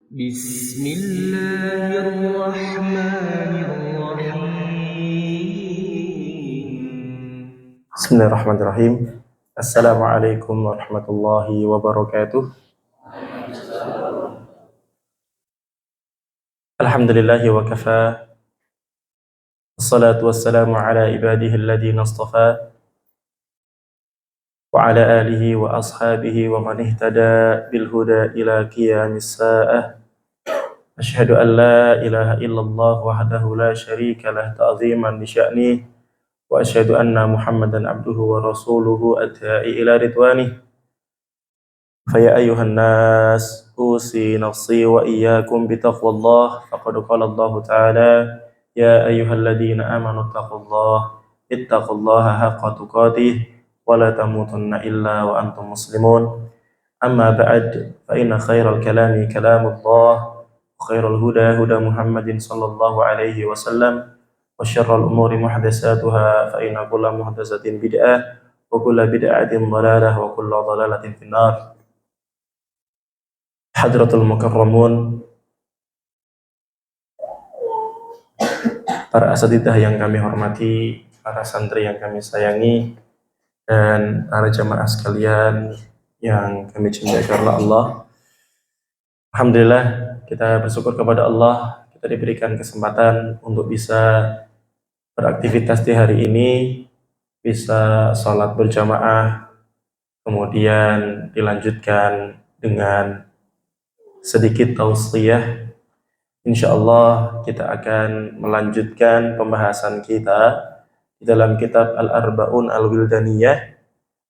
بسم الله الرحمن الرحيم. Bismillahirrahmanirrahim. Assalamualaikum warahmatullahi wabarakatuh. Alhamdulillahi wa kafa. Wassalatu wassalamu ala ibadihi alladhina istafa. Wa ala alihi wa ashabihi wa man ihtada bil huda ila qiyamis sa'ah. Ashhadu an la ilaha illallah wahdahu la syarika lah ta'ziman li sya'nih. Wa ashhadu anna Muhammadan abduhu wa rasuluhu ad-da'i ila ridwanih. فيا أيها الناس أوصي نفسي وإياكم بتقوى الله فقد قال الله تعالى يا أيها الذين آمنوا اتقوا الله حق تقاته ولا تموتن إلا وأنتم مسلمون أما بعد فإن خير الكلام كلام الله وخير الهدى هدى محمد صلى الله عليه وسلم وشر الأمور محدثاتها فإن كل محدثة بدعة وكل بدعة ضلالة وكل ضلالة في النار. Hadratul Mukarramun, para asatidzah yang kami hormati, para santri yang kami sayangi, dan para jamaah sekalian yang kami cintai karena Allah. Alhamdulillah, kita bersyukur kepada Allah, kita diberikan kesempatan untuk bisa beraktivitas di hari ini, bisa sholat berjamaah, kemudian dilanjutkan dengan sedikit tausiah. Insyaallah kita akan melanjutkan pembahasan kita di dalam kitab Al-Arba'un Al-Wildaniyah,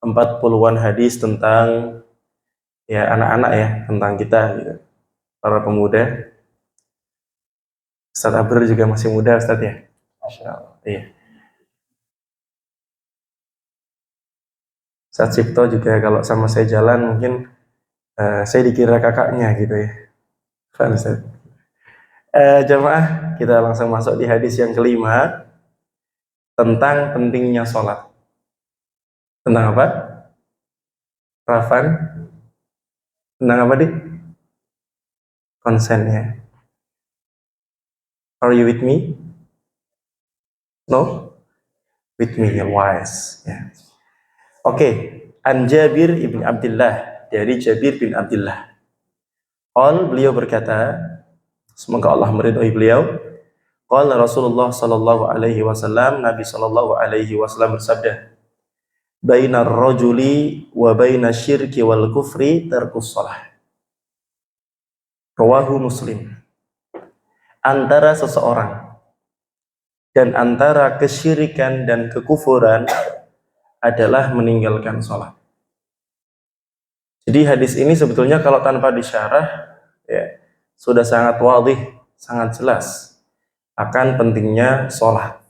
40-an hadis tentang ya anak-anak ya, tentang kita gitu, para pemuda. Ustaz Abdur juga masih muda Ustaz ya. Masyaallah. Iya. Ustaz Cipto juga kalau sama saya jalan mungkin saya dikira kakaknya gitu ya. Faham Ustaz? Jamaah, kita langsung masuk di hadis yang kelima tentang pentingnya sholat. Tentang apa? Rafan? Tentang apa di? Konsennya. Are you with me? No? With me, wise. Yeah. Oke, An Jabir ibn Abdullah, dari Jabir bin Abdullah. Beliau berkata, semoga Allah meridhai beliau. Qala Rasulullah sallallahu alaihi wasallam, Nabi sallallahu alaihi wasallam bersabda, bainar rajuli wa baina syirki wal kufri tarkus shalah. Rawahu Muslim. Antara seseorang dan antara kesyirikan dan kekufuran adalah meninggalkan sholat. Jadi hadis ini sebetulnya kalau tanpa disyarah ya sudah sangat wadih, sangat jelas akan pentingnya sholat.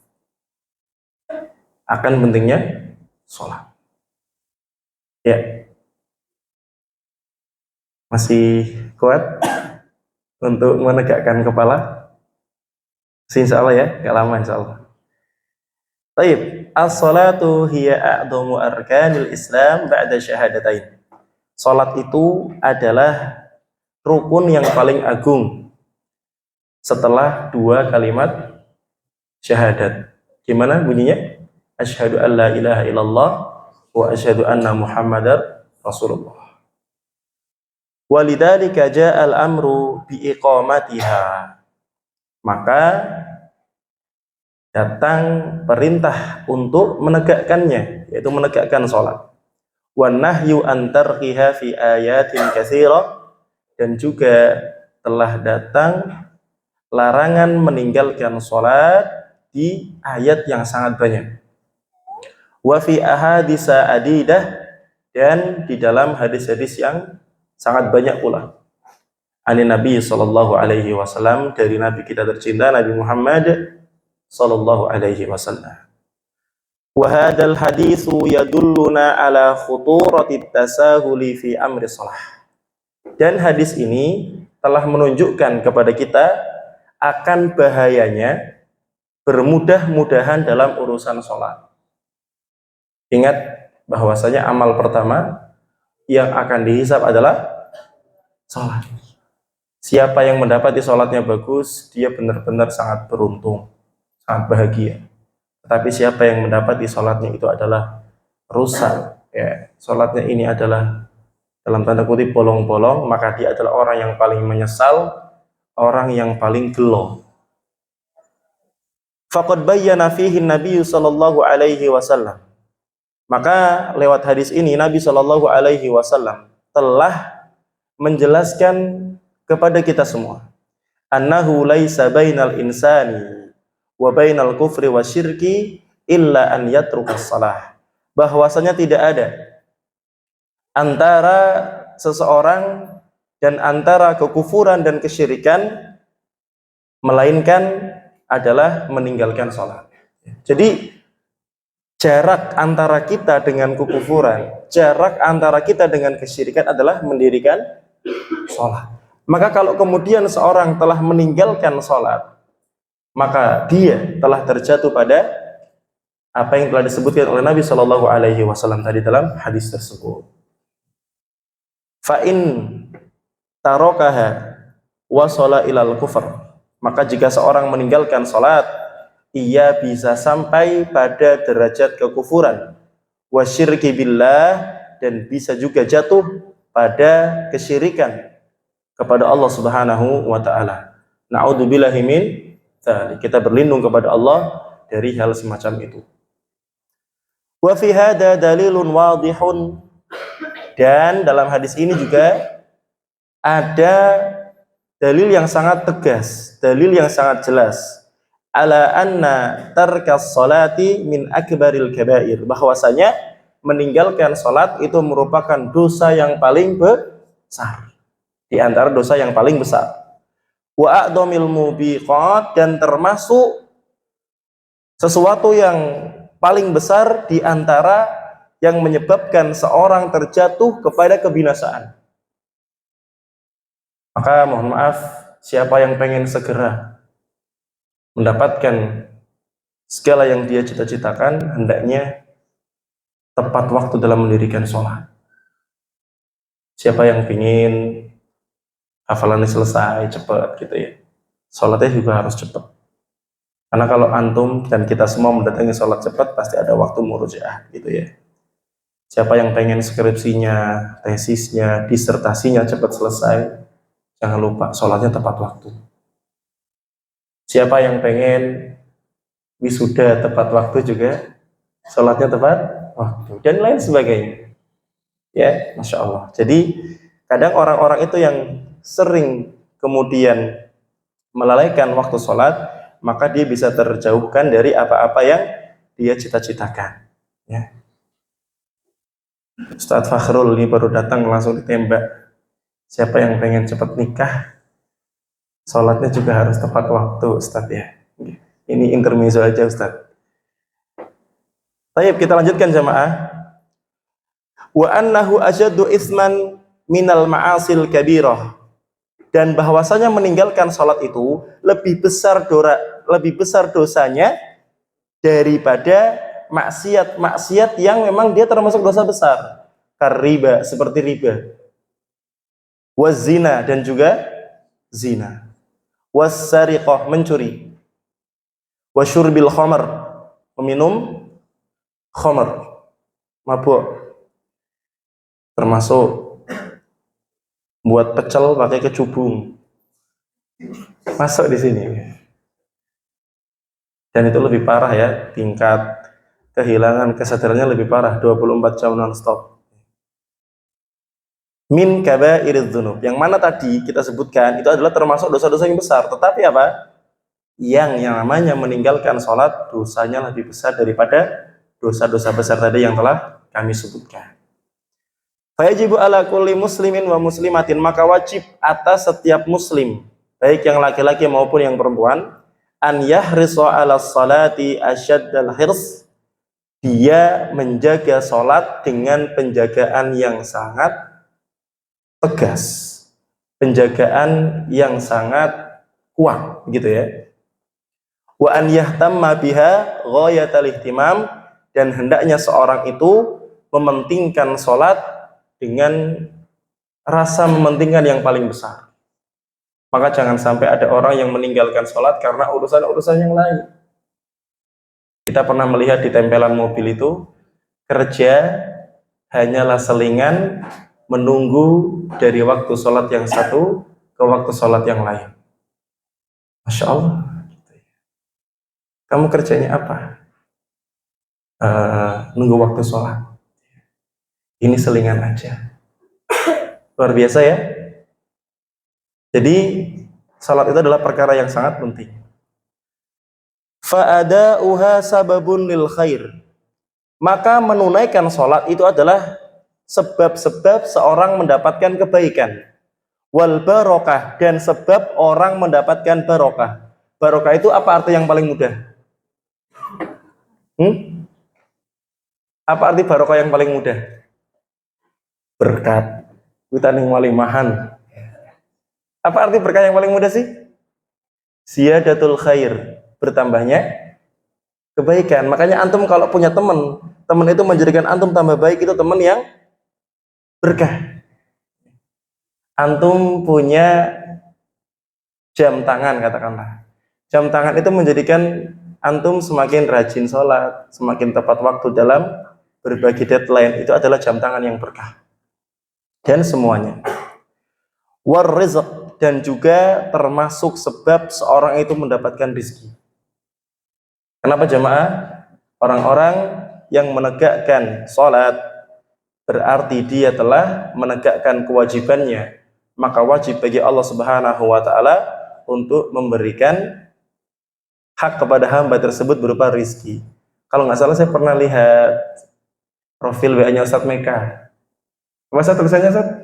Akan pentingnya sholat. Ya. Masih kuat untuk menegakkan kepala? Insya Allah ya, gak lama insya Allah. Baik, as-salatu hiya a'dhamu arkanil Islam ba'da syahadatain. Salat itu adalah rukun yang paling agung setelah dua kalimat syahadat. Gimana bunyinya? Asyhadu an la ilaha illallah wa asyhadu anna Muhammadar Rasulullah. Walidzalika ja'al amru bi iqamatiha. Maka datang perintah untuk menegakkannya, yaitu menegakkan salat. Wan nahyu an tarkiha fi ayatin katsirah, dan juga telah datang larangan meninggalkan salat di ayat yang sangat banyak. Wa fi ahaditsa adidah, dan di dalam hadis-hadis yang sangat banyak pula. Ani Nabi sallallahu alaihi wasallam, dari Nabi kita tercinta Nabi Muhammad sallallahu alaihi wasallam. Wa hadzal haditsu yadulluna ala khuturatit tasahuli fi amri shalah. Dan hadis ini telah menunjukkan kepada kita akan bahayanya bermudah-mudahan dalam urusan sholat. Ingat bahwasanya amal pertama yang akan dihisab adalah sholat. Siapa yang mendapati sholatnya bagus, dia benar-benar sangat beruntung, sangat bahagia. Tetapi siapa yang mendapati sholatnya itu adalah rusak, ya, sholatnya ini adalah dalam tanda kutip bolong-bolong, maka dia adalah orang yang paling menyesal, orang yang paling gelo. Faqad bayyana fihi Nabi sallallahu alaihi wasallam. Maka lewat hadis ini Nabi sallallahu alaihi wasallam telah menjelaskan kepada kita semua, annahu laisa bainal insani wa bainal kufri wasyirki illa an yatrukas salah. Bahwasanya tidak ada antara seseorang dan antara kekufuran dan kesyirikan melainkan adalah meninggalkan sholat. Jadi jarak antara kita dengan kekufuran, jarak antara kita dengan kesyirikan adalah mendirikan sholat. Maka kalau kemudian seorang telah meninggalkan sholat, maka dia telah terjatuh pada apa yang telah disebutkan oleh Nabi Shallallahu Alaihi Wasallam tadi dalam hadis tersebut. Fa'in tarokaha wasala ilal kufr. Maka jika seorang meninggalkan sholat, ia bisa sampai pada derajat kekufuran, wasyirki billah, dan bisa juga jatuh pada kesyirikan kepada Allah Subhanahu wa taala. Na'udzubillahi min dzalik. Kita berlindung kepada Allah dari hal semacam itu. Wa fi hadza dalilun wadihun, dan dalam hadis ini juga ada dalil yang sangat tegas, dalil yang sangat jelas, ala anna tarkas salati min akbaril kabair, bahwasanya meninggalkan salat itu merupakan dosa yang paling besar, di antara dosa yang paling besar. Wa a'dhamil mubiqat, dan termasuk sesuatu yang paling besar di antara yang menyebabkan seorang terjatuh kepada kebinasaan. Maka mohon maaf, siapa yang pengen segera mendapatkan segala yang dia cita-citakan, hendaknya tepat waktu dalam mendirikan sholat. Siapa yang ingin hafalannya selesai cepat gitu ya, sholatnya juga harus cepat. Karena kalau antum dan kita semua mendatangi sholat cepat, pasti ada waktu murojaah gitu ya. Siapa yang pengen skripsinya, tesisnya, disertasinya cepat selesai, jangan lupa sholatnya tepat waktu. Siapa yang pengen wisuda tepat waktu juga, sholatnya tepat waktu, dan lain sebagainya. Ya, Masya Allah. Jadi kadang orang-orang itu yang sering kemudian melalaikan waktu sholat, maka dia bisa terjauhkan dari apa-apa yang dia cita-citakan. Ya. Ustadz Fakhrul ini baru datang langsung ditembak. Siapa yang pengen cepat nikah, sholatnya juga harus tepat waktu, Ustadz ya. Ini intermezzo aja, Ustadz. Baik, kita lanjutkan jamaah. Wa annahu asyaddu isman minal ma'asil kabirah, dan bahwasanya meninggalkan sholat itu lebih besar dosanya daripada maksiat-maksiat yang memang dia termasuk dosa besar, kariba, seperti riba, wazina, dan juga zina, wassariqah, mencuri, wasyurbil khamar, meminum khamar, mabuk, termasuk buat pecel pakai kecubung, masuk di sini. Dan itu lebih parah ya, tingkat kehilangan kesadarannya lebih parah, 24 jam non-stop. Min kabairidz dzunub, yang mana tadi kita sebutkan itu adalah termasuk dosa-dosa yang besar, tetapi apa? Yang namanya meninggalkan sholat, dosanya lebih besar daripada dosa-dosa besar tadi yang telah kami sebutkan. Fayajibu ala kulli muslimin wa muslimatin, maka wajib atas setiap muslim, baik yang laki-laki maupun yang perempuan, an yahrisa ala salati asyaddal hirs, dia menjaga salat dengan penjagaan yang sangat tegas, penjagaan yang sangat kuat gitu ya. Wa an yahtamma biha ghayatal ihtimam, dan hendaknya seorang itu mementingkan salat dengan rasa mementingkan yang paling besar. Maka jangan sampai ada orang yang meninggalkan sholat karena urusan-urusan yang lain. Kita pernah melihat di tempelan mobil itu, kerja hanyalah selingan menunggu dari waktu sholat yang satu ke waktu sholat yang lain. Masya Allah. Kamu kerjanya apa? Nunggu waktu sholat. Ini selingan aja. Luar biasa ya. Jadi salat itu adalah perkara yang sangat penting. Fa'ada'uha sababun lil khair. Maka menunaikan salat itu adalah sebab-sebab seorang mendapatkan kebaikan. Wal barokah, dan sebab orang mendapatkan barokah. Barokah itu apa arti yang paling mudah? Apa arti barokah yang paling mudah? Berkat. Kita ning walimahan. Apa arti berkah yang paling mudah sih? Ziyadatul khair, bertambahnya kebaikan. Makanya antum kalau punya teman itu menjadikan antum tambah baik, itu teman yang berkah. Antum punya jam tangan, katakanlah. Jam tangan itu menjadikan antum semakin rajin sholat, semakin tepat waktu dalam berbagi deadline. Itu adalah jam tangan yang berkah. Dan semuanya. War rizq, dan juga termasuk sebab seorang itu mendapatkan rezeki. Kenapa jamaah? Orang-orang yang menegakkan sholat berarti dia telah menegakkan kewajibannya. Maka wajib bagi Allah Subhanahu wa Ta'ala untuk memberikan hak kepada hamba tersebut berupa rezeki. Kalau nggak salah saya pernah lihat profil WA-nya Ustadz Meka. Apa Ustadz tulisannya Ustadz?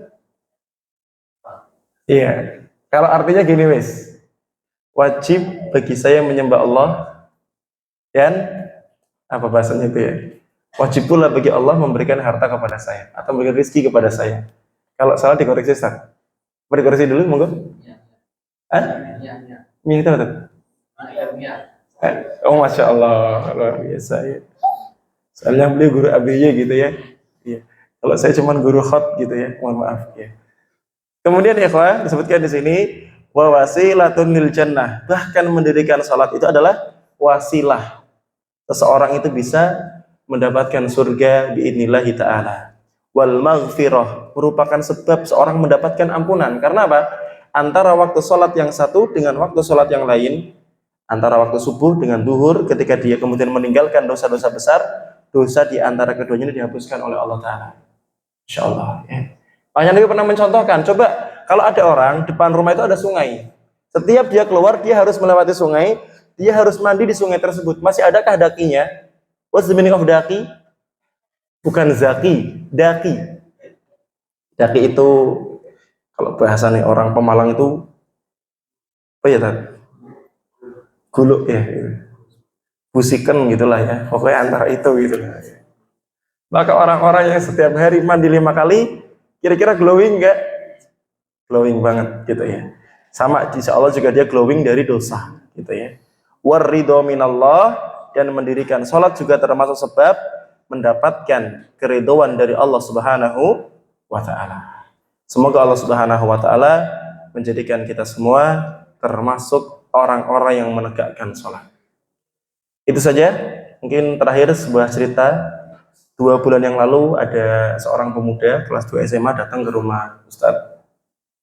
Iya. Kalau artinya gini wis, wajib bagi saya menyembah Allah dan apa bahasanya itu ya? Wajib pula bagi Allah memberikan harta kepada saya atau memberikan rezeki kepada saya. Kalau salah dikoreksi Ustaz. Mau dikoreksi dulu monggo? Hah? Iya. Itu betul. Oh Masya Allah, luar biasa ya. Soalnya beliau guru ABY gitu ya. Iya. Kalau saya cuma guru khot gitu ya, mohon maaf ya. Kemudian ikhwah disebutkan di sini wa wasilatun lil jannah. Bahkan mendirikan salat itu adalah wasilah. Seseorang itu bisa mendapatkan surga biidnillahi taala. Wal maghfirah, merupakan sebab seorang mendapatkan ampunan. Karena apa? Antara waktu salat yang satu dengan waktu salat yang lain, antara waktu subuh dengan duhur, ketika dia kemudian meninggalkan dosa-dosa besar, dosa di antara keduanya ini dihapuskan oleh Allah taala. Insyaallah ya. Makanya Nabi pernah mencontohkan, coba kalau ada orang depan rumah itu ada sungai, setiap dia keluar dia harus melewati sungai, dia harus mandi di sungai tersebut. Masih adakah dakinya? What's the meaning of daki? Bukan zaki, daki. Daki itu kalau bahasanya orang Pemalang itu apa ya tadi? Guluk ya, busikan gitulah ya. Pokoknya antara itu gitulah. Maka orang-orang yang setiap hari mandi 5 kali, kira-kira glowing nggak? Glowing banget gitu ya. Sama insya Allah juga dia glowing dari dosa gitu ya. Warridho minallah, dan mendirikan sholat juga termasuk sebab mendapatkan keridhaan dari Allah Subhanahu wa Ta'ala. Semoga Allah Subhanahu wa Ta'ala menjadikan kita semua termasuk orang-orang yang menegakkan sholat. Itu saja. Mungkin terakhir sebuah cerita. 2 bulan yang lalu ada seorang pemuda kelas 2 SMA datang ke rumah Ustadz.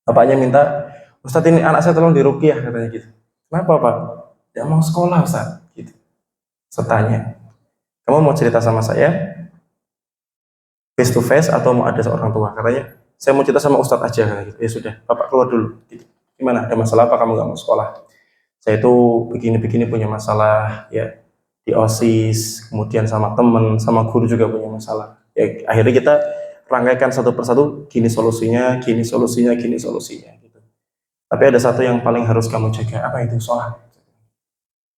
Bapaknya minta, Ustadz ini anak saya tolong diruqyah, katanya gitu. Kenapa Pak? Dia mau sekolah Ustadz. Gitu. Saya kamu mau cerita sama saya face to face atau mau ada seorang tua? Katanya, saya mau cerita sama Ustadz aja. Gitu. Ya sudah, Bapak keluar dulu. Gitu. Gimana? Ada masalah apa kamu nggak mau sekolah? Saya itu begini-begini punya masalah ya. Di OSIS, kemudian sama temen, sama guru juga punya masalah. Ya, akhirnya kita rangkaikan satu persatu, gini solusinya, gini solusinya, gini solusinya. Gitu. Tapi ada satu yang paling harus kamu jaga, apa itu? Sholat.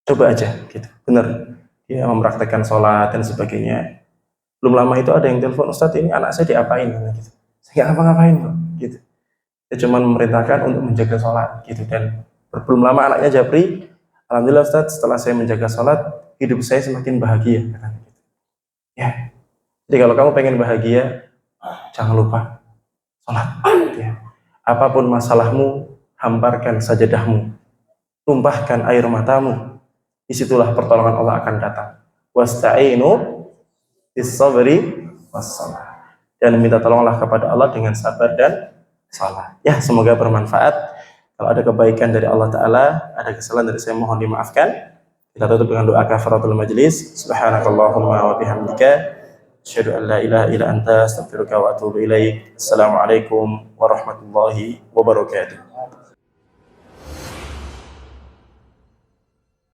Coba aja, gitu. Bener. Ya, mempraktekkan sholat dan sebagainya. Belum lama itu ada yang telepon, Ustadz ini anak saya diapain? Gitu. Saya nggak apa-ngapain, gitu. Saya cuma memerintahkan untuk menjaga sholat, gitu. Dan belum lama anaknya japri, alhamdulillah Ustadz, setelah saya menjaga sholat, hidup saya semakin bahagia. Ya, jadi kalau kamu pengen bahagia, jangan lupa sholat. Ya. Apapun masalahmu, hamparkan sajadahmu, tumpahkan air matamu, disitulah pertolongan Allah akan datang. Wasta'inu bis-sabri was-salah. Dan minta tolonglah kepada Allah dengan sabar dan salat. Ya, semoga bermanfaat. Kalau ada kebaikan dari Allah Ta'ala, ada kesalahan dari saya, mohon dimaafkan. Kita tutup dengan doa kafaratul majlis. Subhanakallahumma wa bihamdika, asyhadu an la ilaha illa anta, astaghfiruka wa atubu ilaik. Assalamualaikum warahmatullahi wabarakatuh.